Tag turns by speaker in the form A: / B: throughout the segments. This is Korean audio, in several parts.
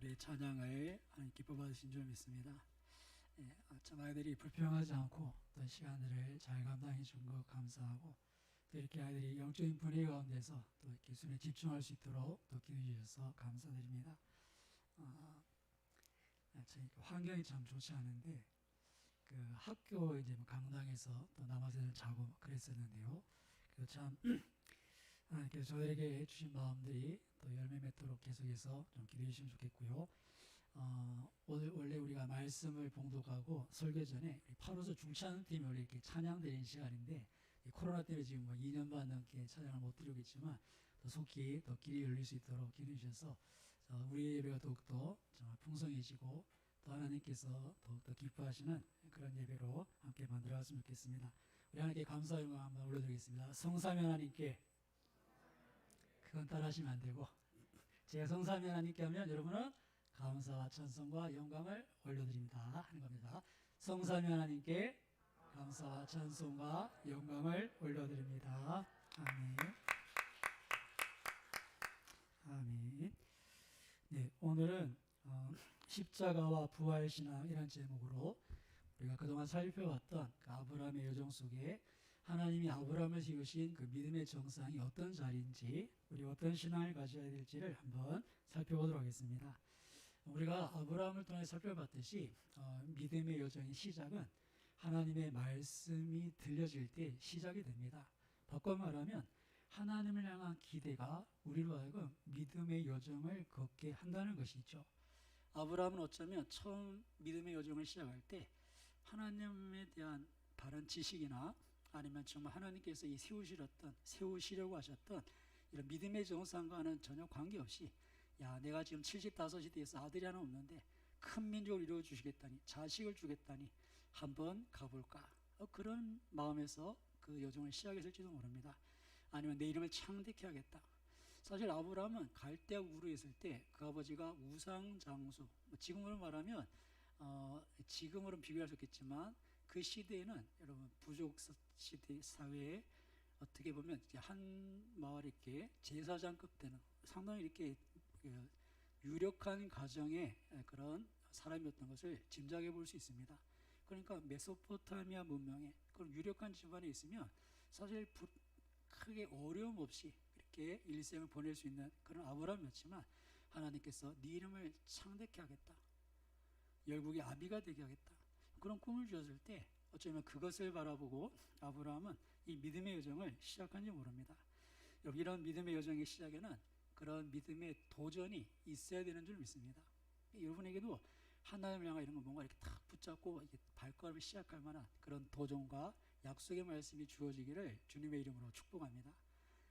A: 우리 찬양을 기뻐 받으신 줄 믿습니다. 참 아이들이 불평하지 않고 또 시간들을 잘 감당해 준 것 감사하고, 또 이렇게 아이들이 영적인 분위기 가운데서 또 이렇게 순에 집중할 수 있도록 또 기도해 주셔서 감사드립니다. 저희 환경이 참 좋지 않은데 그 학교 이제 강당에서 또 남아서 자고 그랬었는데요. 참 하나님께서 저들에게 주신 마음들이 또 열매 맺도록 계속해서 좀 기도해 주시면 좋겠고요. 오늘 원래 우리가 말씀을 봉독하고 설교 전에 8호서 중찬팀이 원래 이렇게 찬양 드리는 시간인데, 코로나 때문에 지금 2년 반 넘게 찬양을 못 드리고 있지만 또 속히 더 길이 열릴 수 있도록 기도해 주셔서 우리 예배가 더욱더 정말 풍성해지고 또 하나님께서 더욱더 기뻐하시는 그런 예배로 함께 만들어갔으면 좋겠습니다. 우리 하나님께 감사 영광 한번 올려드리겠습니다. 성삼위 하나님께, 그건 따라하시면 안 되고, 제가 성삼위 하나님께 하면 여러분은 감사와 찬송과 영광을 올려드립니다 하는 겁니다. 성삼위 하나님께 감사와 찬송과 영광을 올려드립니다. 아멘. 아멘. 네, 오늘은 십자가와 부활신앙이라는 제목으로 우리가 그동안 살펴왔던 그 아브라함의 여정 속에 하나님이 아브라함을 세우신 그 믿음의 정상이 어떤 자리인지, 우리 어떤 신앙을 가져야 될지를 한번 살펴보도록 하겠습니다. 우리가 아브라함을 통해 살펴봤듯이 믿음의 여정의 시작은 하나님의 말씀이 들려질 때 시작이 됩니다. 바꿔 말하면 하나님을 향한 기대가 우리로 하여금 믿음의 여정을 걷게 한다는 것이죠. 아브라함은 어쩌면 처음 믿음의 여정을 시작할 때 하나님에 대한 바른 지식이나 아니면 정말 하나님께서 세우시려고 하셨던 이런 믿음의 정상과는 전혀 관계없이, 야, 내가 지금 75이 돼서 아들이 하나 없는데 큰 민족을 이루어 주시겠다니, 자식을 주겠다니 한번 가볼까, 그런 마음에서 그 여정을 시작했을지도 모릅니다. 아니면 내 이름을 창대케 하겠다. 사실 아브라함은 갈대아 우르에 있을 때 그 아버지가 우상장수, 지금으로 말하면 지금으로는 비교할 수 없겠지만 그 시대에는 여러분 부족 시대 사회에 어떻게 보면 한 마을 이렇게 제사장급 되는 상당히 이렇게 유력한 가정의 그런 사람이었던 것을 짐작해 볼 수 있습니다. 그러니까 메소포타미아 문명의 그런 유력한 집안에 있으면 사실 크게 어려움 없이 이렇게 일생을 보낼 수 있는 그런 아브라함이었지만, 하나님께서 네 이름을 창대케 하겠다, 열국의 아비가 되게 하겠다, 그런 꿈을 주었을 때 어쩌면 그것을 바라보고 아브라함은 이 믿음의 여정을 시작한지 모릅니다. 여러분, 이런 믿음의 여정의 시작에는 그런 믿음의 도전이 있어야 되는 줄 믿습니다. 여러분에게도 하나님을 향한 이런 거 뭔가 이렇게 탁 붙잡고 이렇게 발걸음을 시작할 만한 그런 도전과 약속의 말씀이 주어지기를 주님의 이름으로 축복합니다.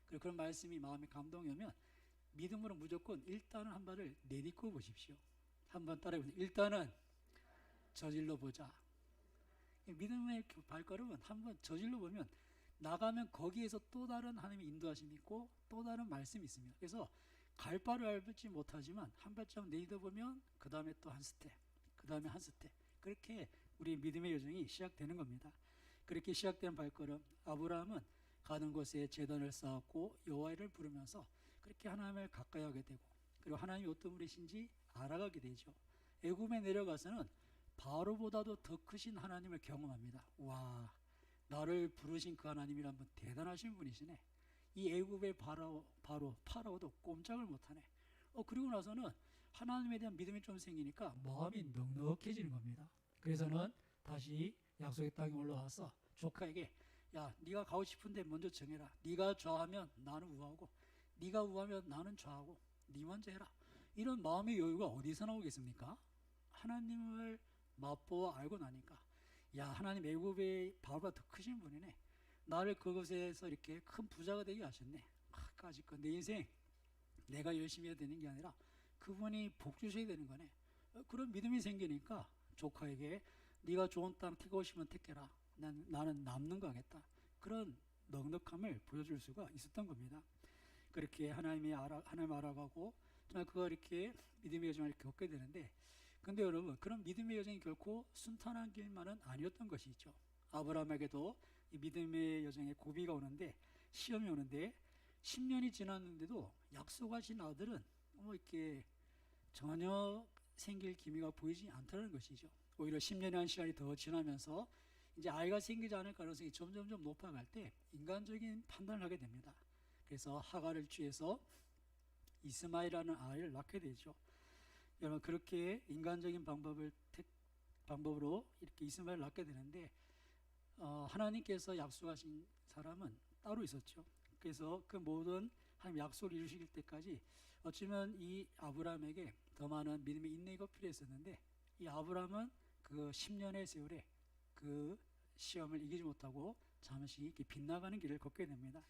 A: 그리고 그런 말씀이 마음에 감동이 오면 믿음으로 무조건 일단은 한 발을 내딛고 보십시오. 한번 따라해보세요. 일단은 저질러 보자. 믿음의 발걸음은 한번 저질러 보면 나가면 거기에서 또 다른 하나님의 인도하심이 있고 또 다른 말씀이 있습니다. 그래서 갈 바를 알지 못하지만 한 발짝 내딛어 보면 그 다음에 또 한 스텝, 그 다음에 한 스텝, 그렇게 우리 믿음의 여정이 시작되는 겁니다. 그렇게 시작된 발걸음, 아브라함은 가는 곳에 제단을 쌓았고 여호와를 부르면서 그렇게 하나님을 가까이 하게 되고, 그리고 하나님이 어떤 분이신지 알아가게 되죠. 애굽에 내려가서는 바로보다도 더 크신 하나님을 경험합니다. 와, 나를 부르신 그 하나님이란 분 대단하신 분이시네. 이 애굽의 파라오도 꼼짝을 못하네. 그리고 나서는 하나님에 대한 믿음이 좀 생기니까 마음이 넉넉해지는 겁니다. 그래서는 다시 약속의 땅에 올라와서 조카에게, 야, 네가 가고 싶은데 먼저 정해라. 네가 좌하면 나는 우하고, 네가 우하면 나는 좌하고, 네 먼저 해라. 이런 마음의 여유가 어디서 나오겠습니까? 하나님을 맛보아 알고 나니까, 야, 하나님 애굽의 바로보다 더 크신 분이네. 나를 그곳에서 이렇게 큰 부자가 되게 하셨네. 까짓거 내 인생 내가 열심히 해야 되는 게 아니라 그분이 복 주셔야 되는 거네. 그런 믿음이 생기니까 조카에게, 네가 좋은 땅 택하고 싶으면 택해라. 나는 남는 거 하겠다. 그런 넉넉함을 보여줄 수가 있었던 겁니다. 그렇게 하나님 알아가고 정말 그거 이렇게 믿음의 여정을 겪게 되는데, 근데 여러분, 그런 믿음의 여정이 결코 순탄한 길만은 아니었던 것이죠. 아브라함에게도 이 믿음의 여정에 고비가 오는데, 시험이 오는데 10년이 지났는데도 약속하신 아들은 이렇게 전혀 생길 기미가 보이지 않다는 것이죠. 오히려 10년이라는 시간이 더 지나면서 이제 아이가 생기지 않을 가능성이 점점점 높아갈 때 인간적인 판단을 하게 됩니다. 그래서 하가를 취해서 이스마엘이라는 아이를 낳게 되죠. 여러분 그렇게 인간적인 방법으로 이렇게 이스마엘을 낳게 되는데 하나님께서 약속하신 사람은 따로 있었죠. 그래서 그 모든 하나님 약속을 이루실 때까지 어쩌면 이 아브라함에게 더 많은 믿음의 인내가 필요했었는데 이 아브라함은 그 10년의 세월에 그 시험을 이기지 못하고 잠시 이렇게 빗나가는 길을 걷게 됩니다.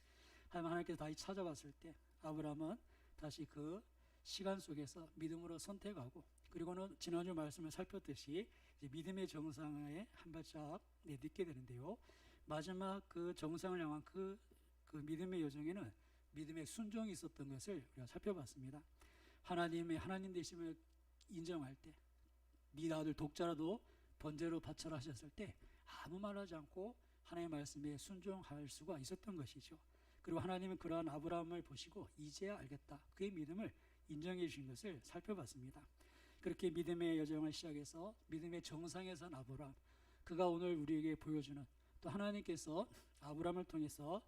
A: 하지만 하나님께서 다시 찾아봤을 때 아브라함은 다시 그 시간 속에서 믿음으로 선택하고 그리고는 지난주 말씀을 살폈듯이 이제 믿음의 정상에 한 발짝 내딛게 되는데요. 마지막 그 정상을 향한 그 믿음의 여정에는 믿음의 순종이 있었던 것을 우리가 살펴봤습니다. 하나님의 하나님 되심을 인정할 때 네 아들 독자라도 번제로 바쳐라 하셨을 때 아무 말하지 않고 하나님의 말씀에 순종할 수가 있었던 것이죠. 그리고 하나님은 그러한 아브라함을 보시고 이제야 알겠다. 그의 믿음을 인정해 주신 것을 살펴봤습니다. 그렇게 믿음의 여정을 시작해서 믿음의 정상에 선 아브라함, 그가 오늘 우리에게 보여주는 또 하나님께서 아브라함을 통해서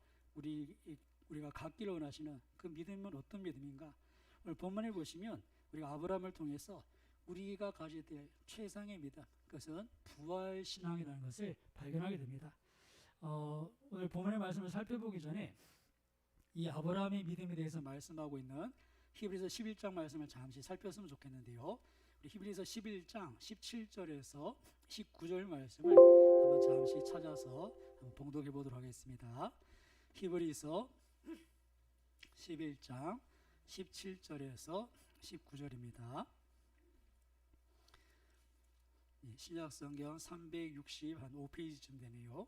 A: 우리가 갖기를 원하시는 그 믿음은 어떤 믿음인가? 오늘 본문에 보시면 우리가 아브라함을 통해서 우리가 가져야 될 최상의 믿음, 그것은 부활신앙이라는 것을 발견하게 됩니다. 오늘 본문의 말씀을 살펴보기 전에 이 아브라함의 믿음에 대해서 말씀하고 있는 히브리서 11장 말씀을 잠시 살폈으면 좋겠는데요. 우리 히브리서 11장 17절에서 19절 말씀을 한번 잠시 찾아서 한번 봉독해 보도록 하겠습니다. 히브리서 11장 17절에서 19절입니다. 신약성경 365페이지쯤 되네요.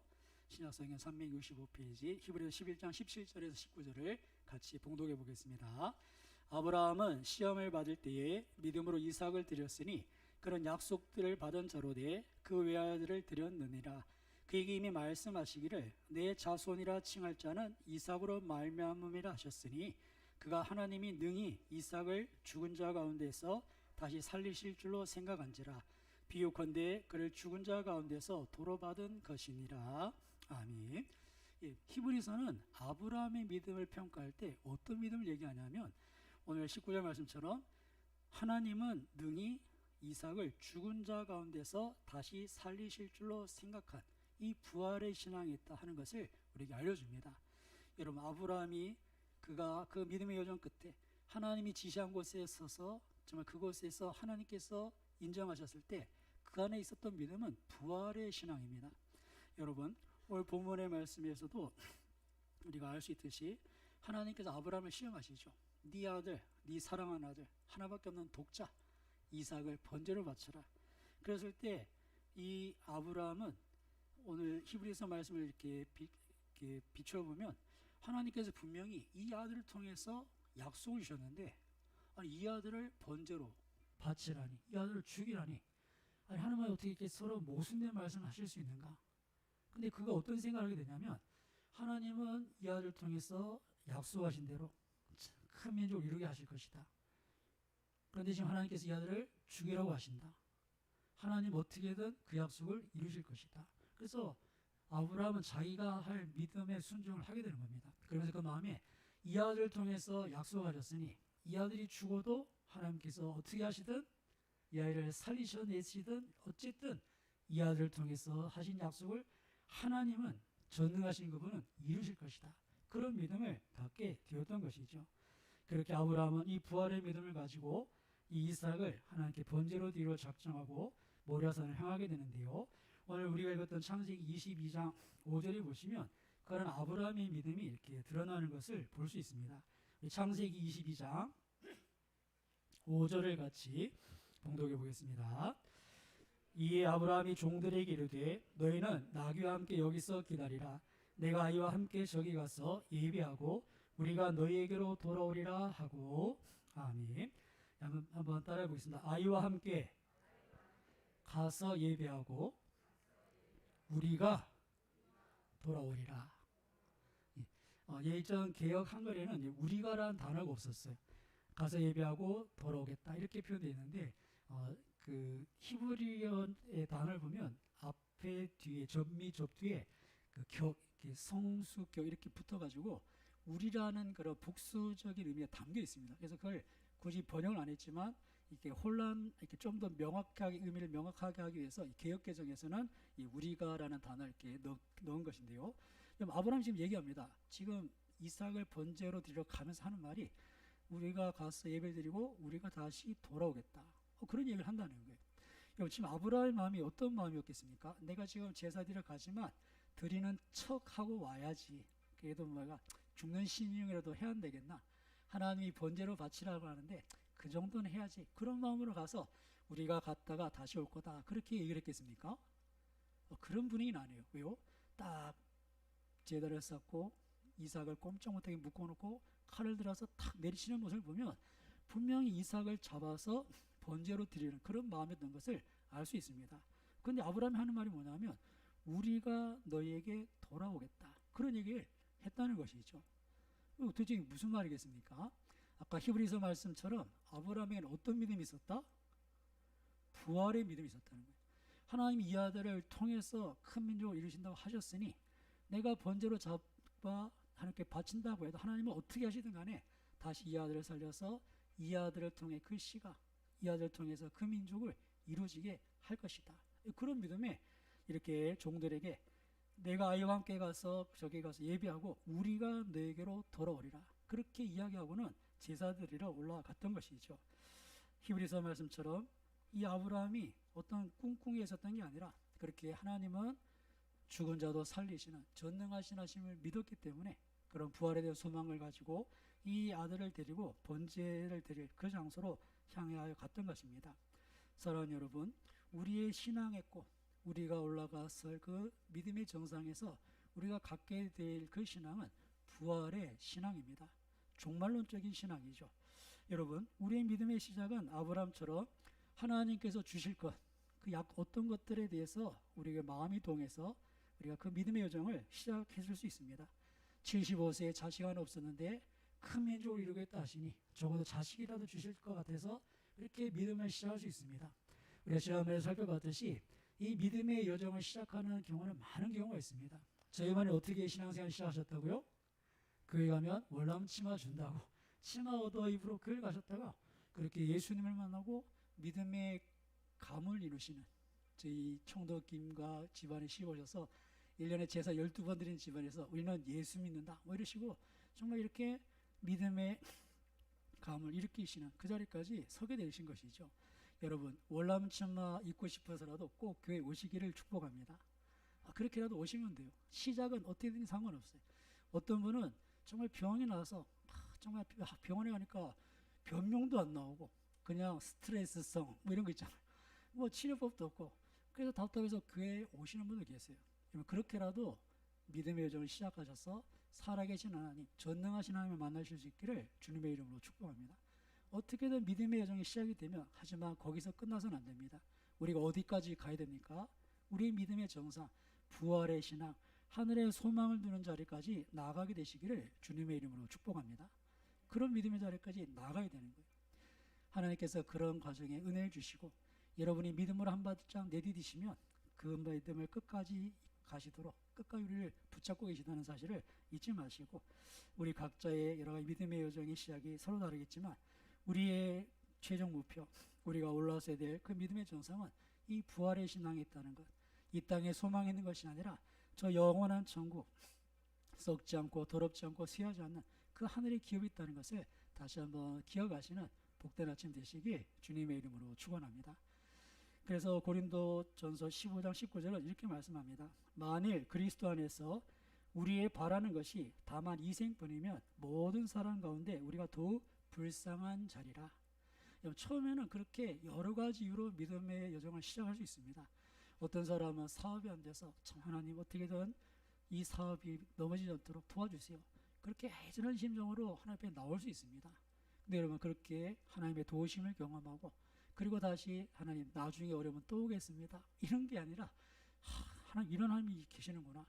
A: 신약성경 365페이지 히브리서 11장 17절에서 19절을 같이 봉독해 보겠습니다. 아브라함은 시험을 받을 때에 믿음으로 이삭을 드렸으니 그런 약속들을 받은 자로 돼 그 외아들을 드렸느니라. 그에게 이미 말씀하시기를 내 자손이라 칭할 자는 이삭으로 말미암음이라 하셨으니 그가 하나님이 능히 이삭을 죽은 자 가운데서 다시 살리실 줄로 생각한지라. 비유컨대 그를 죽은 자 가운데서 도로 받은 것이니라. 아멘. 히브리서는 아브라함의 믿음을 평가할 때 어떤 믿음을 얘기하냐면 오늘 19절 말씀처럼 하나님은 능히 이삭을 죽은 자 가운데서 다시 살리실 줄로 생각한 이 부활의 신앙이 있다 하는 것을 우리에게 알려줍니다. 여러분 아브라함이 그가 그 믿음의 여정 끝에 하나님이 지시한 곳에 서서 정말 그곳에서 하나님께서 인정하셨을 때 그 안에 있었던 믿음은 부활의 신앙입니다. 여러분 오늘 본문의 말씀에서도 우리가 알 수 있듯이 하나님께서 아브라함을 시험하시죠. 네 아들, 네 사랑하는 아들 하나밖에 없는 독자 이삭을 번제로 바쳐라. 그랬을 때 이 아브라함은 오늘 히브리서 말씀을 이렇게 비춰보면 하나님께서 분명히 이 아들을 통해서 약속을 주셨는데 아니 이 아들을 번제로 바치라니 이 아들을 죽이라니 아니 하나님은 어떻게 이렇게 서로 모순된 말씀을 하실 수 있는가? 근데 그가 어떤 생각을 하게 되냐면 하나님은 이 아들을 통해서 약속하신 대로 큰 민족을 이루게 하실 것이다. 그런데 지금 하나님께서 이 아들을 죽이라고 하신다. 하나님 어떻게든 그 약속을 이루실 것이다. 그래서 아브라함은 자기가 할 믿음의 순종을 하게 되는 겁니다. 그러면서 그 마음에 이 아들을 통해서 약속하셨으니 이 아들이 죽어도 하나님께서 어떻게 하시든 이 아이를 살리셔내시든 어쨌든 이 아들을 통해서 하신 약속을 하나님은 전능하신 그분은 이루실 것이다. 그런 믿음을 갖게 되었던 것이죠. 그렇게 아브라함은 이 부활의 믿음을 가지고 이 이삭을 하나님께 번제로 드리러 작정하고 모리아산을 향하게 되는데요. 오늘 우리가 읽었던 창세기 22장 5절에 보시면 그런 아브라함의 믿음이 이렇게 드러나는 것을 볼 수 있습니다. 창세기 22장 5절을 같이 봉독해 보겠습니다. 이에 아브라함이 종들에게 이르되 너희는 나귀와 함께 여기서 기다리라. 내가 아이와 함께 저기 가서 예비하고 우리가 너희에게로 돌아오리라 하고. 아멘. 한번 따라해 보겠습니다. 아이와 함께 가서 예배하고 우리가 돌아오리라. 예전 개역 한글에는 우리가라는 단어가 없었어요. 가서 예배하고 돌아오겠다 이렇게 표현되어 있는데 그 히브리어의 단어를 보면 앞에 뒤에 접미 접 뒤에 그 이렇게 성수격 이렇게 붙어가지고 우리라는 그런 복수적인 의미가 담겨 있습니다. 그래서 그걸 굳이 번역을 안 했지만 이렇게 이렇게 좀 더 명확하게 의미를 명확하게 하기 위해서 개역 개정에서는 이 우리가라는 단어를 이렇게 넣은 것인데요. 그럼 아브라함이 지금 얘기합니다. 지금 이삭을 번제로 드리러 가면서 하는 말이 우리가 가서 예배드리고 우리가 다시 돌아오겠다. 그런 얘기를 한다는 거예요. 그럼 지금 아브라함의 마음이 어떤 마음이었겠습니까? 내가 지금 제사 드리러 가지만 드리는 척하고 와야지. 그래도 뭐가 죽는 신용이라도 해야 안 되겠나? 하나님이 번제로 바치라고 하는데 그 정도는 해야지. 그런 마음으로 가서 우리가 갔다가 다시 올 거다. 그렇게 얘기를 했겠습니까? 그런 분위기는 아니에요. 왜요? 딱 제단을 쌓고 이삭을 꼼짝 못하게 묶어놓고 칼을 들어서 탁 내리치는 모습을 보면 분명히 이삭을 잡아서 번제로 드리는 그런 마음이었던 것을 알 수 있습니다. 그런데 아브라함이 하는 말이 뭐냐면 우리가 너희에게 돌아오겠다. 그런 얘기를 했다는 것이죠. 도대체 무슨 말이겠습니까? 아까 히브리서 말씀처럼 아브라함에게는 어떤 믿음이 있었다? 부활의 믿음이 있었다는 거예요. 하나님이 이 아들을 통해서 큰 민족을 이루신다고 하셨으니 내가 번제로 잡아 하나님께 바친다고 해도 하나님은 어떻게 하시든 간에 다시 이 아들을 살려서 이 아들을 통해 그 씨가 이 아들을 통해서 그 민족을 이루어지게 할 것이다. 그런 믿음에 이렇게 종들에게 내가 아이와 함께 가서 저기 가서 예배하고 우리가 너에게로 돌아오리라. 그렇게 이야기하고는 제사드리러 올라갔던 것이죠. 히브리서 말씀처럼 이 아브라함이 어떤 꿍꿍이에 있었던 게 아니라 그렇게 하나님은 죽은 자도 살리시는 전능하신 하심을 믿었기 때문에 그런 부활에 대한 소망을 가지고 이 아들을 데리고 번제를 드릴 그 장소로 향하여 갔던 것입니다. 사랑하는 여러분, 우리의 신앙의 꽃, 우리가 올라갔을 그 믿음의 정상에서 우리가 갖게 될 그 신앙은 부활의 신앙입니다. 종말론적인 신앙이죠. 여러분, 우리의 믿음의 시작은 아브라함처럼 하나님께서 주실 것, 그 어떤 것들에 대해서 우리가 마음이 동해서 우리가 그 믿음의 여정을 시작했을 수 있습니다. 75세에 자식 하나 없었는데 큰 민족을 이루겠다 하시니 적어도 자식이라도 주실 것 같아서 이렇게 믿음을 시작할 수 있습니다. 우리가 지난번에 살펴봤듯이 이 믿음의 여정을 시작하는 경우는 많은 경우가 있습니다. 저희 반에 어떻게 신앙생활 시작하셨다고요? 교회 가면 월남 치마 준다고 치마 얻어 입으로 교회 가셨다가 그렇게 예수님을 만나고 믿음의 감을 이루시는 저희 총독 김과 집안에 시오셔서 1년에 제사 12번 드리는 집안에서 우리는 예수 믿는다 뭐 이러시고 정말 이렇게 믿음의 감을 일으키시는 그 자리까지 서게 되신 것이죠. 여러분, 월남 치마 입고 싶어서라도 꼭 교회 오시기를 축복합니다. 그렇게라도 오시면 돼요. 시작은 어떻게든 상관없어요. 어떤 분은 정말 병이 나서 정말 병원에 가니까 변명도 안 나오고 그냥 스트레스성 뭐 이런 거 있잖아요. 뭐 치료법도 없고 그래서 답답해서 교회에 오시는 분도 계세요. 그렇게라도 믿음의 여정을 시작하셔서 살아계신 하나님, 전능하신 하나님을 만나실 수 있기를 주님의 이름으로 축복합니다. 어떻게든 믿음의 여정이 시작이 되면 하지만 거기서 끝나서는 안 됩니다. 우리가 어디까지 가야 됩니까? 우리의 믿음의 정상, 부활의 신앙, 하늘의 소망을 두는 자리까지 나아가게 되시기를 주님의 이름으로 축복합니다. 그런 믿음의 자리까지 나아가야 되는 거예요. 하나님께서 그런 과정에 은혜를 주시고 여러분이 믿음으로 한 발짝 내디디시면 그 믿음을 끝까지 가시도록 끝까지 우리를 붙잡고 계시다는 사실을 잊지 마시고 우리 각자의 여러 가지 믿음의 여정의 시작이 서로 다르겠지만 우리의 최종 목표, 우리가 올라서야 될 그 믿음의 정상은 이 부활의 신앙에 있다는 것, 이 땅에 소망이 있는 것이 아니라 저 영원한 천국, 썩지 않고 더럽지 않고 쇠하지 않는 그 하늘의 기업이 있다는 것을 다시 한번 기억하시는 복된 아침 되시길 주님의 이름으로 축원합니다. 그래서 고린도전서 15장 19절은 이렇게 말씀합니다. 만일 그리스도 안에서 우리의 바라는 것이 다만 이 생뿐이면 모든 사람 가운데 우리가 더욱 불쌍한 자리라. 처음에는 그렇게 여러 가지 이유로 믿음의 여정을 시작할 수 있습니다. 어떤 사람은 사업이 안 돼서 참 하나님 어떻게든 이 사업이 넘어지지 않도록 도와주세요. 그렇게 애절한 심정으로 하나님 앞에 나올 수 있습니다. 근데 여러분 그렇게 하나님의 도우심을 경험하고 그리고 다시 하나님 나중에 어려우면 또 오겠습니다. 이런 게 아니라 하나님 이런 하나님이 계시는구나.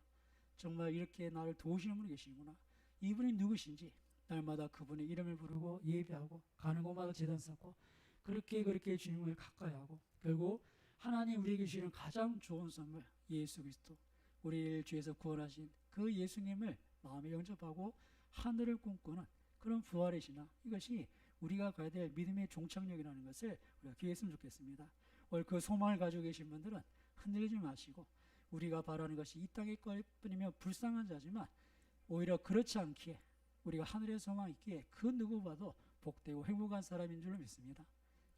A: 정말 이렇게 나를 도우시는 분이 계시는구나. 이분이 누구신지 날마다 그분의 이름을 부르고 예배하고 가는 곳마다 제단 쌓고 그렇게 주님을 가까이 하고 결국 하나님 우리에게 주시는 가장 좋은 선물 예수 그리스도 우리를 죄에서 구원하신 그 예수님을 마음에 영접하고 하늘을 꿈꾸는 그런 부활의 신앙 이것이 우리가 가야 될 믿음의 종착역이라는 것을 우리가 기억했으면 좋겠습니다. 오늘 그 소망을 가지고 계신 분들은 흔들리지 마시고 우리가 바라는 것이 이 땅의 것뿐이면 불쌍한 자지만 오히려 그렇지 않기에 우리가 하늘의 소망이 있기에 그 누구보다도 복되고 행복한 사람인 줄로 믿습니다.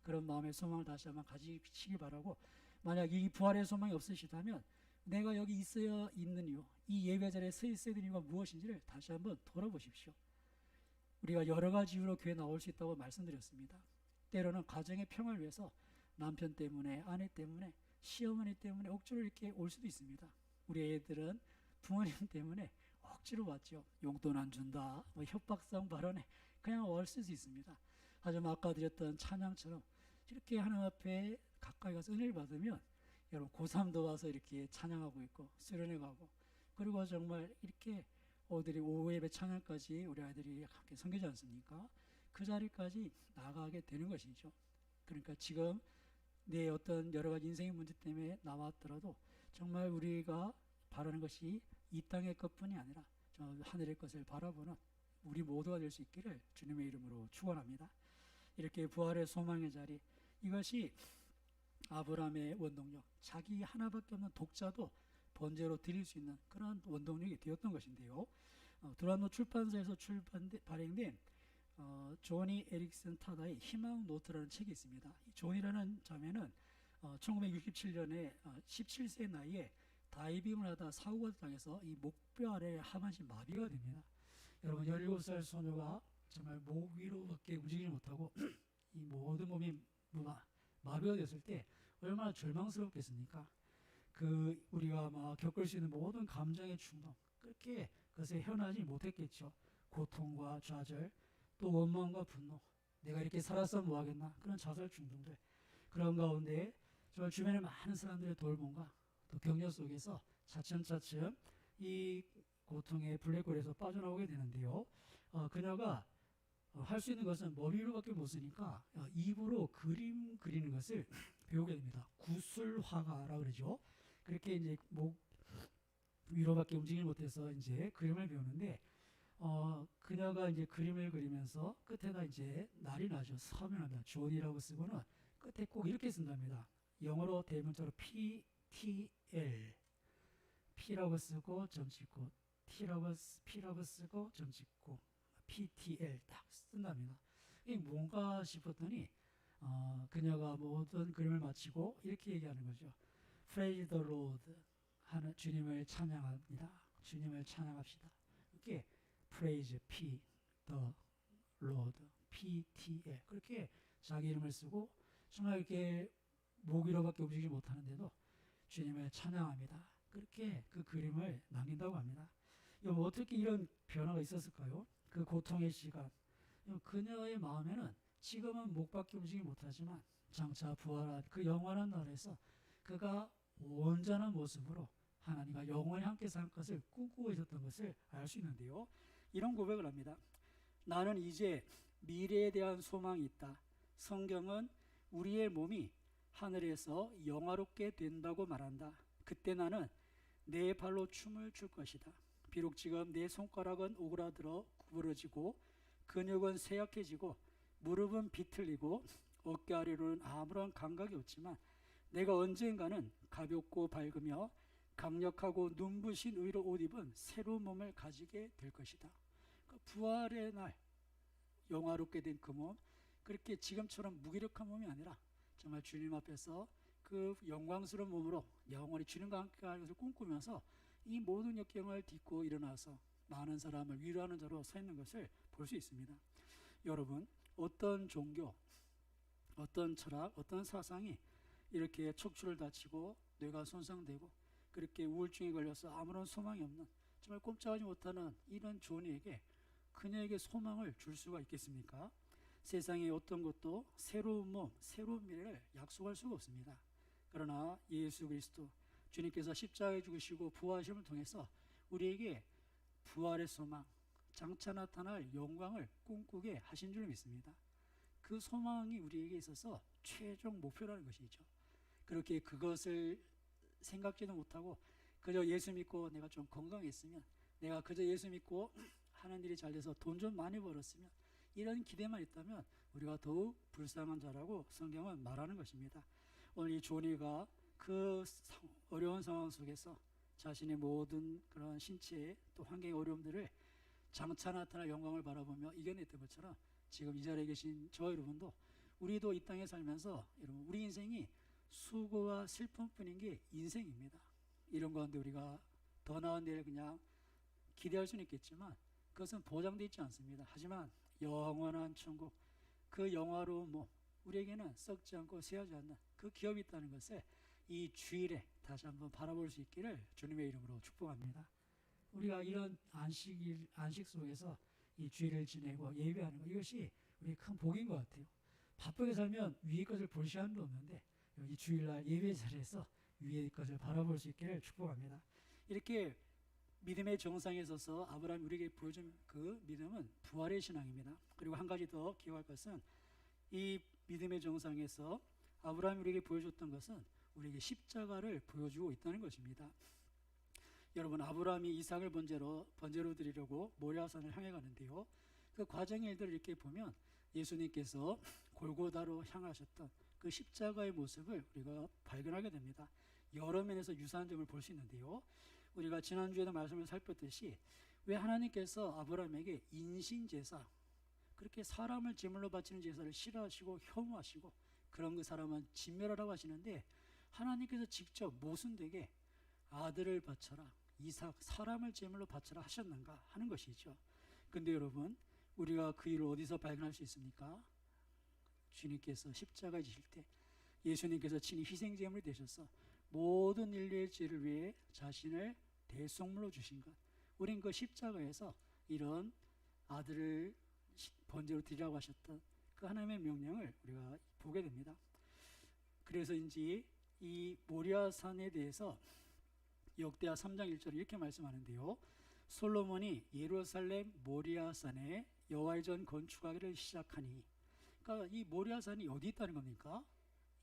A: 그런 마음의 소망을 다시 한번 가지시기 바라고 만약 이 부활의 소망이 없으시다면 내가 여기 있어야 있는 이유 이 예배 자리에 서 있어야 되는 이유가 무엇인지를 다시 한번 돌아보십시오. 우리가 여러 가지 이유로 교회 나올 수 있다고 말씀드렸습니다. 때로는 가정의 평화를 위해서 남편 때문에 아내 때문에 시어머니 때문에 억지로 이렇게 올 수도 있습니다. 우리 애들은 부모님 때문에 억지로 왔죠. 용돈 안 준다 뭐 협박성 발언에 그냥 올 수도 있습니다. 하지만 아까 드렸던 찬양처럼 이렇게 하나님 앞에 가까이 가서 은혜를 받으면 여러분 고3도 와서 이렇게 찬양하고 있고 수련회 가고 그리고 정말 이렇게 오늘이 오후 예배 찬양까지 우리 아이들이 함께 섬기지 않습니까? 그 자리까지 나가게 되는 것이죠. 그러니까 지금 내 어떤 여러 가지 인생의 문제 때문에 나왔더라도 정말 우리가 바라는 것이 이 땅의 것뿐이 아니라 저 하늘의 것을 바라보는 우리 모두가 될 수 있기를 주님의 이름으로 축원합니다. 이렇게 부활의 소망의 자리 이것이 아브라함의 원동력 자기 하나밖에 없는 독자도 번제로 드릴 수 있는 그런 원동력이 되었던 것인데요. 두란노 출판사에서 발행된 조니 에릭슨 타다의 희망 노트라는 책이 있습니다. 존이라는 자매는 1967년에 17세 나이에 다이빙을 하다 사고가 당해서 이 목뼈 아래 하반신 마비가 됩니다. 여러분 17살 소녀가 정말 목 위로밖에 움직이지 못하고 이 모든 몸이 마비가 됐을 때 얼마나 절망스럽겠습니까? 그 우리가 막 겪을 수 있는 모든 감정의 충동 그렇게 그것에 현하지 못했겠죠. 고통과 좌절 또 원망과 분노 내가 이렇게 살아서 뭐하겠나 그런 자살 충동들 그런 가운데 정말 주변에 많은 사람들의 돌봄과 또 격려 속에서 차츰차츰 이 고통의 블랙홀에서 빠져나오게 되는데요. 그녀가 할 수 있는 것은 머리로밖에 못 쓰니까 입으로 그림 그리는 것을 배우게 됩니다. 구술화가라고 그러죠. 그렇게 이제 목 위로밖에 움직이지 못해서 이제 그림을 배우는데 그녀가 이제 그림을 그리면서 끝에다 이제 날이 나죠. 서명합니다. 존이라고 쓰고는 끝에 꼭 이렇게 쓴답니다. 영어로 대문자로 PTL P라고 쓰고 점 찍고 P라고 쓰고 점 찍고 PTL 딱 쓴답니다. 이게 뭔가 싶었더니 그녀가 모든 그림을 마치고 이렇게 얘기하는 거죠. Praise the Lord 하는 주님을 찬양합니다. 주님을 찬양합시다. 이렇게 Praise P the Lord PTL 그렇게 자기 이름을 쓰고 정말 이렇게 목 위로밖에 움직이지 못하는데도 주님을 찬양합니다. 그렇게 그 그림을 남긴다고 합니다. 어떻게 이런 변화가 있었을까요? 그 고통의 시간 그녀의 마음에는 지금은 목밖에 움직이지 못하지만 장차 부활한 그 영원한 날에서 그가 온전한 모습으로 하나님과 영원히 함께 살 것을 꿈꾸고 있었던 것을 알 수 있는데요. 이런 고백을 합니다. 나는 이제 미래에 대한 소망이 있다. 성경은 우리의 몸이 하늘에서 영화롭게 된다고 말한다. 그때 나는 내 발로 춤을 출 것이다. 비록 지금 내 손가락은 오그라들어 구부러지고 근육은 쇠약해지고 무릎은 비틀리고 어깨 아래로는 아무런 감각이 없지만 내가 언젠가는 가볍고 밝으며 강력하고 눈부신 의로 옷 입은 새로운 몸을 가지게 될 것이다. 그 부활의 날 영화롭게 된 그 몸 그렇게 지금처럼 무기력한 몸이 아니라 정말 주님 앞에서 그 영광스러운 몸으로 영원히 주님과 함께 하는 것을 꿈꾸면서 이 모든 역경을 딛고 일어나서 많은 사람을 위로하는 자로 서 있는 것을 볼 수 있습니다. 여러분 어떤 종교 어떤 철학 어떤 사상이 이렇게 척추를 다치고 뇌가 손상되고 그렇게 우울증에 걸려서 아무런 소망이 없는 정말 꼼짝하지 못하는 이런 존이에게 그녀에게 소망을 줄 수가 있겠습니까? 세상의 어떤 것도 새로운 몸, 새로운 미래를 약속할 수가 없습니다. 그러나 예수 그리스도 주님께서 십자가에 죽으시고 부활하심을 통해서 우리에게 부활의 소망, 장차 나타날 영광을 꿈꾸게 하신 줄 믿습니다. 그 소망이 우리에게 있어서 최종 목표라는 것이죠. 그렇게 그것을 생각지도 못하고 그저 예수 믿고 내가 좀 건강했으면, 내가 그저 예수 믿고 하는 일이 잘 돼서 돈 좀 많이 벌었으면, 이런 기대만 있다면 우리가 더욱 불쌍한 자라고 성경은 말하는 것입니다. 오늘 이 조니가 그 어려운 상황 속에서 자신의 모든 그런 신체의 또 환경의 어려움들을 장차 나타날 영광을 바라보며 이겨냈던 것처럼, 지금 이 자리에 계신 저 여러분도, 우리도 이 땅에 살면서 여러분, 우리 인생이 수고와 슬픔뿐인 게 인생입니다. 이런 가운데 우리가 더 나은 데를 그냥 기대할 수는 있겠지만 그것은 보장되어 있지 않습니다. 하지만 영원한 천국, 그 영화로운 몸, 우리에게는 썩지 않고 쇠하지 않는 그 기업이 있다는 것을 이 주일에 다시 한번 바라볼 수 있기를 주님의 이름으로 축복합니다. 우리가 이런 안식 속에서 이 주일을 지내고 예배하는 것, 이것이 우리 큰 복인 것 같아요. 바쁘게 살면 위의 것을 볼 시간도 없는데 이 주일날 예배 자리에서 위의 것을 바라볼 수 있기를 축복합니다. 이렇게 믿음의 정상에 서서 아브라함이 우리에게 보여준 그 믿음은 부활의 신앙입니다. 그리고 한 가지 더 기억할 것은, 이 믿음의 정상에서 아브라함이 우리에게 보여줬던 것은 우리에게 십자가를 보여주고 있다는 것입니다. 여러분, 아브라함이 이삭을 번제로 드리려고 모리아산을 향해 가는데요, 그 과정의 일들을 이렇게 보면 예수님께서 골고다로 향하셨던 그 십자가의 모습을 우리가 발견하게 됩니다. 여러 면에서 유사한 점을 볼 수 있는데요, 우리가 지난주에도 말씀을 살폈듯이 왜 하나님께서 아브라함에게 인신제사, 그렇게 사람을 제물로 바치는 제사를 싫어하시고 혐오하시고 그런 그 사람은 진멸하라고 하시는데, 하나님께서 직접 모순되게 아들을 바쳐라, 이삭, 사람을 제물로 바쳐라 하셨는가 하는 것이죠. 근데 여러분, 우리가 그 일을 어디서 발견할 수 있습니까? 주님께서 십자가에 지실 때 예수님께서 친히 희생제물이 되셔서 모든 인류의 죄를 위해 자신을 대속물로 주신 것, 우린 그 십자가에서 이런 아들을 번제로 드리라고 하셨던 그 하나님의 명령을 우리가 보게 됩니다. 그래서인지 이 모리아산에 대해서 역대하 3장 1절에 이렇게 말씀하는데요, 솔로몬이 예루살렘 모리아산에 여호와의 전 건축하기를 시작하니, 그러니까 이 모리아산이 어디 있다는 겁니까?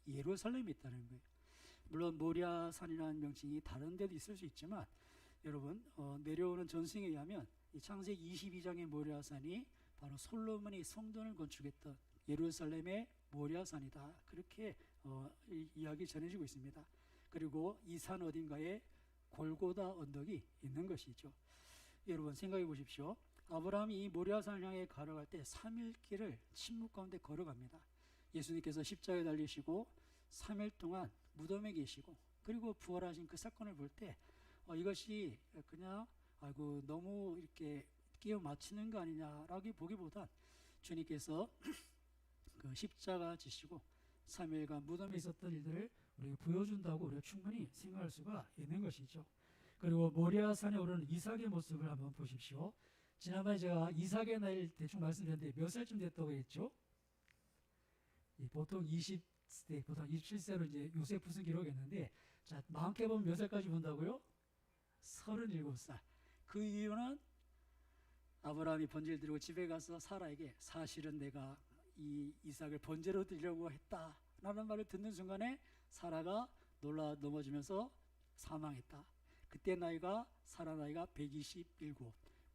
A: 예루살렘에 있다는 거예요. 물론 모리아산이라는 명칭이 다른 데도 있을 수 있지만, 여러분, 내려오는 전승에 의하면 이 창세기 22장의 모리아산이 바로 솔로몬이 성전을 건축했던 예루살렘의 모리아산이다, 그렇게 이야기 전해지고 있습니다. 그리고 이 산 어딘가에 골고다 언덕이 있는 것이죠. 여러분, 생각해 보십시오. 아브라함이 이 모리아산을 향해 걸어갈 때 3일 길을 침묵 가운데 걸어갑니다. 예수님께서 십자가에 달리시고 3일 동안 무덤에 계시고, 그리고 부활하신 그 사건을 볼 때 이것이 그냥 아이고 너무 이렇게 끼워 맞추는 거 아니냐라고 보기보단, 주님께서 그 십자가 지시고 3일간 무덤에 있었던 일들을 우리가 보여준다고 우리가 충분히 생각할 수가 있는 것이죠. 그리고 모리아산에 오르는 이삭의 모습을 한번 보십시오. 지난번에 제가 이삭의 나이를 대충 말씀드렸는데 몇 살쯤 됐다고 했죠? 보통 20세, 보통 27세로 이제 요세푸스 기록했는데, 자, 많게 보면 몇 살까지 본다고요? 37살. 그 이유는 아브라함이 번제를 드리고 집에 가서 사라에게 사실은 내가 이 이삭을 번제로 드리려고 했다 라는 말을 듣는 순간에 사라가 놀라 넘어지면서 사망했다. 그때 나이가 사라 나이가 127,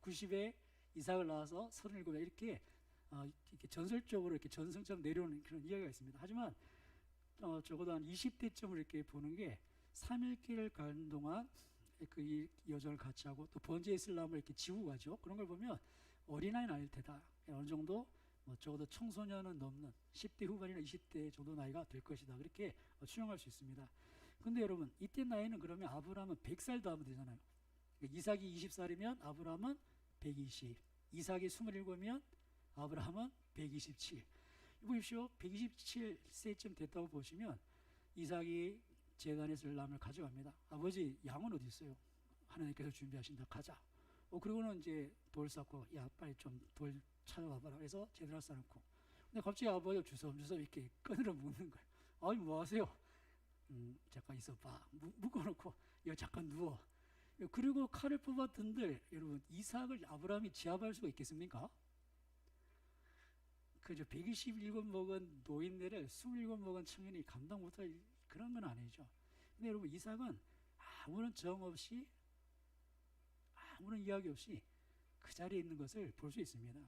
A: 90에 이삭을 낳아서 37에 이렇게 전설적으로 이렇게 전승처럼 내려오는 그런 이야기가 있습니다. 하지만 적어도 한 20대쯤을 이렇게 보는 게, 3일길을 가는 동안 그 여정을 같이 하고 또 번제 이슬람을 이렇게 지고 가죠. 그런 걸 보면 어린아이는 아닐 테다, 어느 정도 적어도 청소년은 넘는 10대 후반이나 20대 정도 나이가 될 것이다, 그렇게 추정할 수 있습니다. 근데 여러분, 이때 나이는 그러면 아브라함은 100살 더 하면 되잖아요. 이삭이 20살이면 아브라함은 120, 이삭이 27이면 아브라함은 127. 보십시오. 127세쯤 됐다고 보시면 이삭이 제단에서 람을 가져갑니다. 아버지, 양은 어디 있어요? 하나님께서 준비하신다, 가자. 그리고는 이제 돌 쌓고, 야 빨리 좀 돌 찾아와봐라 해서 제단을 쌓고, 근데 갑자기 아버지가 주섬주섬 이렇게 끈으로 묶는 거예요. 아니 뭐 하세요? 잠깐 있어봐. 묶어놓고, 야 잠깐 누워. 그리고 칼을 뽑았던들 여러분 이삭을 아브라함이 제압할 수가 있겠습니까? 그저 127 먹은 노인네를 27 먹은 청년이 감당 못할 그런 건 아니죠. 근데 여러분 이삭은 아무런 정 없이 아무런 이야기 없이 그 자리에 있는 것을 볼 수 있습니다.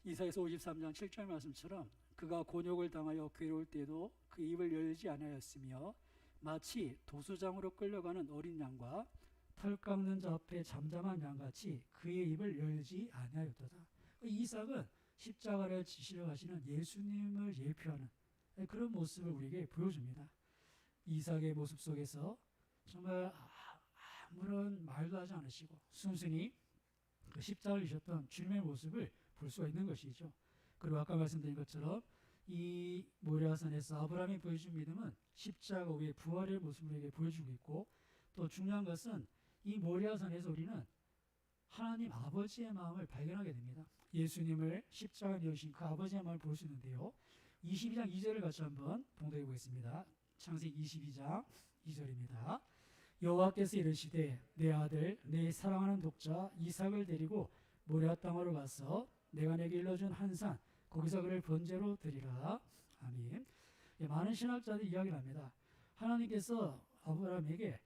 A: 이사야서 53장 7절 말씀처럼 그가 곤욕을 당하여 괴로울 때도 그 입을 열지 아니하였으며 마치 도수장으로 끌려가는 어린 양과 털 깎는 자 앞에 잠잠한 양같이 그의 입을 열지 아니하였도다. 이삭은 십자가를 지시러 가시는 예수님을 예표하는 그런 모습을 우리에게 보여줍니다. 이삭의 모습 속에서 정말 아무런 말도 하지 않으시고 순순히 그 십자가를 지셨던 주님의 모습을 볼 수가 있는 것이죠. 그리고 아까 말씀드린 것처럼 이 모리아산에서 아브라함이 보여준 믿음은 십자가 위에 부활의 모습을 우리에게 보여주고 있고, 또 중요한 것은 이 모리아산에서 우리는 하나님 아버지의 마음을 발견하게 됩니다. 예수님을 십자가에 내어주신 그 아버지의 마음을 볼 수 있는데요. 22장 2절을 같이 한번 봉독해 보겠습니다. 창세기 22장 2절입니다. 여호와께서 이르시되 내 아들 내 사랑하는 독자 이삭을 데리고 모리아 땅으로 가서 내가 내게 일러준 한 산 거기서 그를 번제로 드리라. 아멘. 많은 신학자들이 이야기를 합니다. 하나님께서 아브라함에게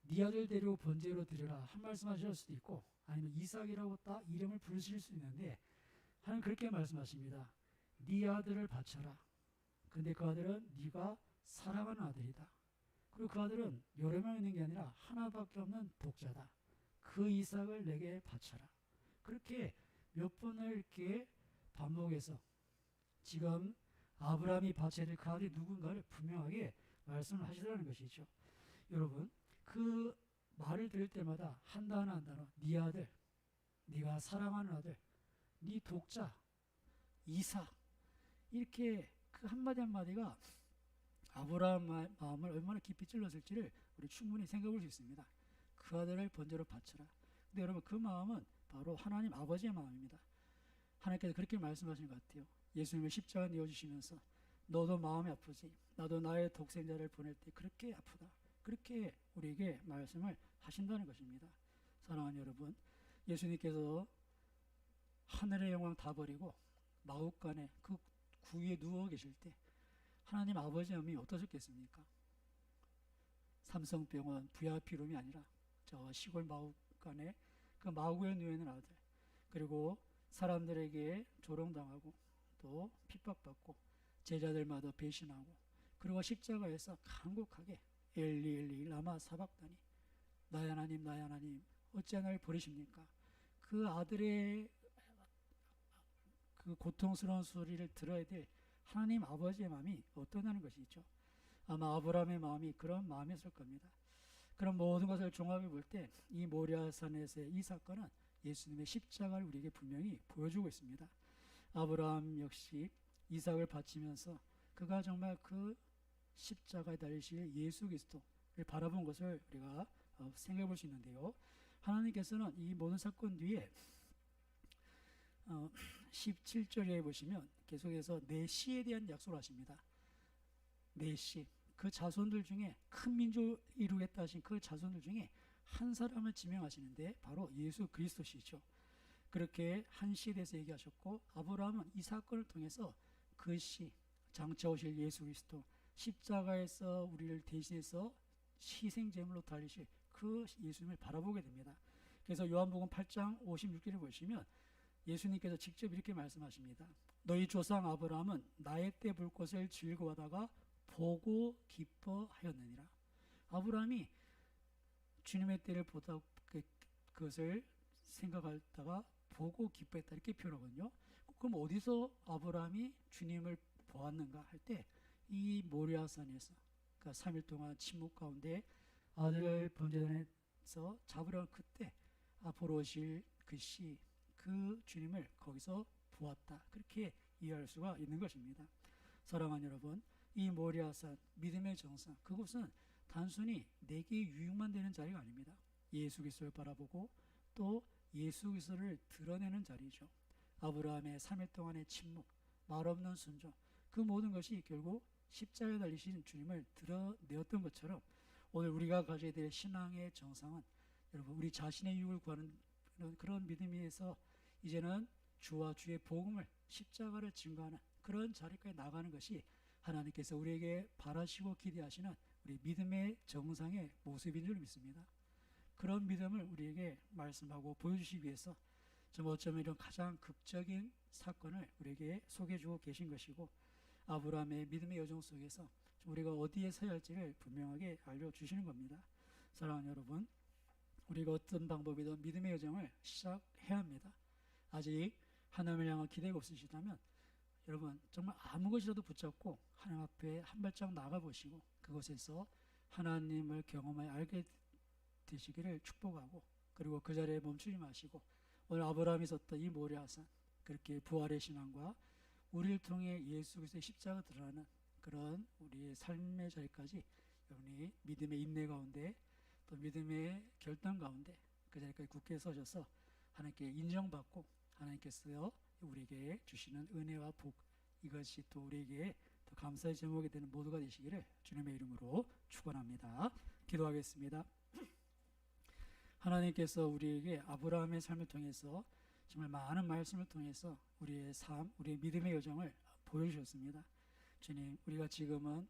A: 네 아들 데리고 번제로 드리라 한 말씀하실 수도 있고 아니면 이삭이라고 딱 이름을 부르실 수 있는데 하나님 그렇게 말씀하십니다. 네 아들을 바쳐라. 근데 그 아들은 네가 사랑하는 아들이다. 그리고 그 아들은 여러 명 있는 게 아니라 하나밖에 없는 독자다. 그 이삭을 내게 바쳐라. 그렇게 몇 번을 이렇게 반복해서 지금 아브라함이 바쳐야 될 그 아들이 누군가를 분명하게 말씀을 하시더라는 것이죠. 여러분 그 말을 들을 때마다 한 단어 한 단어 네 아들, 네가 사랑하는 아들, 네 독자 이삭 이렇게 그 한마디 한마디가 아브라함의 마음을 얼마나 깊이 찔렀을지를 우리 충분히 생각해 볼 수 있습니다. 그 아들을 번제로 바쳐라. 근데 여러분 그 마음은 바로 하나님 아버지의 마음입니다. 하나님께서 그렇게 말씀하시는 것 같아요. 예수님을 십자가에 내어주시면서 너도 마음이 아프지 나도 나의 독생자를 보낼 때 그렇게 아프다. 그렇게 우리에게 말씀을 하신다는 것입니다. 사랑하는 여러분, 예수님께서 하늘의 영광 다 버리고 마국간에 그 구유에 누워 계실 때 하나님 아버지의 마음이 어떠셨겠습니까? 삼성병원 VIP룸이 아니라 저 시골 마국간에 그 마구에 누워있는 아들, 그리고 사람들에게 조롱당하고 또 핍박받고 제자들마다 배신하고 그리고 십자가에서 간곡하게 엘리 엘리 라마 사박다니 나의 하나님 나의 하나님 어찌 나를 버리십니까? 그 아들의 그 고통스러운 소리를 들어야 될 하나님 아버지의 마음이 어떠냐는 것이죠. 아마 아브라함의 마음이 그런 마음이었을 겁니다. 그런 모든 것을 종합해 볼 때 이 모리아산에서의 이 사건은 예수님의 십자가를 우리에게 분명히 보여주고 있습니다. 아브라함 역시 이삭을 바치면서 그가 정말 그 십자가에 달리실 예수 그리스도를 바라본 것을 우리가 생각해 볼 수 있는데요. 하나님께서는 이 모든 사건 뒤에 17절에 보시면 계속해서 내 씨에 대한 약속을 하십니다. 내 씨, 그 자손들 중에 큰 민족을 이루겠다 하신 그 자손들 중에 한 사람을 지명하시는데 바로 예수 그리스도시죠. 그렇게 한 씨에 대해서 얘기하셨고 아브라함은 이 사건을 통해서 그 씨, 장차 오실 예수 그리스도 십자가에서 우리를 대신해서 희생제물로 달리실 그 예수님을 바라보게 됩니다. 그래서 요한복음 8장 56절을 보시면 예수님께서 직접 이렇게 말씀하십니다. 너희 조상 아브라함은 나의 때 볼 것을 즐거워하다가 보고 기뻐하였느니라. 아브라함이 주님의 때를 보다 그것을 생각하다가 보고 기뻐했다 이렇게 표현하거든요. 그럼 어디서 아브라함이 주님을 보았는가 할 때 이 모리아산에서 그러니까 3일 동안 침묵 가운데 아들을 번제단에서 잡으려 그때 보러 오실 그 씨, 그 주님을 거기서 보았다. 그렇게 이해할 수가 있는 것입니다. 사랑하는 여러분, 이 모리아산 믿음의 정상 그곳은 단순히 내게 유익만 되는 자리가 아닙니다. 예수 그리스도를 바라보고 또 예수 그리스도를 드러내는 자리죠. 아브라함의 3일 동안의 침묵, 말없는 순종 그 모든 것이 결국 십자가에 달리신 주님을 드러내었던 것처럼 오늘 우리가 가져야 될 신앙의 정상은 여러분 우리 자신의 유익을 구하는 그런 믿음에서 이제는 주와 주의 복음을 십자가를 증거하는 그런 자리까지 나가는 것이 하나님께서 우리에게 바라시고 기대하시는 우리 믿음의 정상의 모습인 줄 믿습니다. 그런 믿음을 우리에게 말씀하고 보여주시기 위해서 좀 어쩌면 이런 가장 극적인 사건을 우리에게 소개해주고 계신 것이고, 아브라함의 믿음의 여정 속에서 우리가 어디에 서야 할지를 분명하게 알려주시는 겁니다. 사랑하는 여러분, 우리가 어떤 방법이든 믿음의 여정을 시작해야 합니다. 아직 하나님을 향한 기대가 없으시다면 여러분 정말 아무 것이라도 붙잡고 하나님 앞에 한 발짝 나가보시고 그곳에서 하나님을 경험하여 알게 되시기를 축복하고, 그리고 그 자리에 멈추지 마시고 오늘 아브라함이 섰던 이 모리아산, 그렇게 부활의 신앙과 우리를 통해 예수 그리스도의 십자가 드러나는 그런 우리의 삶의 자리까지 여러분이 믿음의 인내 가운데 또 믿음의 결단 가운데 그 자리까지 굳게 서셔서 하나님께 인정받고 하나님께서 우리에게 주시는 은혜와 복, 이것이 또 우리에게 더 감사의 제목이 되는 모두가 되시기를 주님의 이름으로 축원합니다. 기도하겠습니다. 하나님께서 우리에게 아브라함의 삶을 통해서 정말 많은 말씀을 통해서 우리의 삶, 우리의 믿음의 여정을 보여주셨습니다. 주님, 우리가 지금은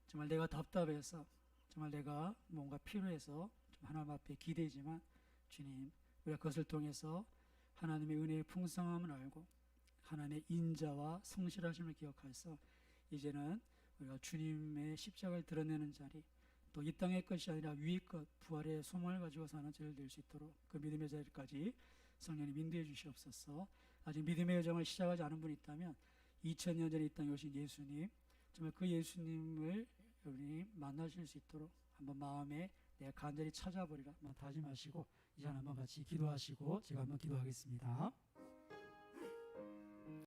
A: 정말 내가 답답해서 정말 내가 뭔가 필요해서 하나님 앞에 기대지만 주님, 우리가 그것을 통해서 하나님의 은혜의 풍성함을 알고 하나님의 인자와 성실하심을 기억해서 이제는 우리가 주님의 십자가를 드러내는 자리, 또 이 땅의 것이 아니라 위의 것, 부활의 소망을 가지고 사는 저를 될 수 있도록 그 믿음의 자리까지 성령님 인도해 주시옵소서. 아직 믿음의 여정을 시작하지 않은 분이 있다면 2000년 전에 이 땅에 오신 예수님, 정말 그 예수님을 여러분이 만나실 수 있도록 한번 마음에 내가 간절히 찾아보리라 한번 다짐하시고 이제 한번 같이 기도하시고 제가 한번 기도하겠습니다.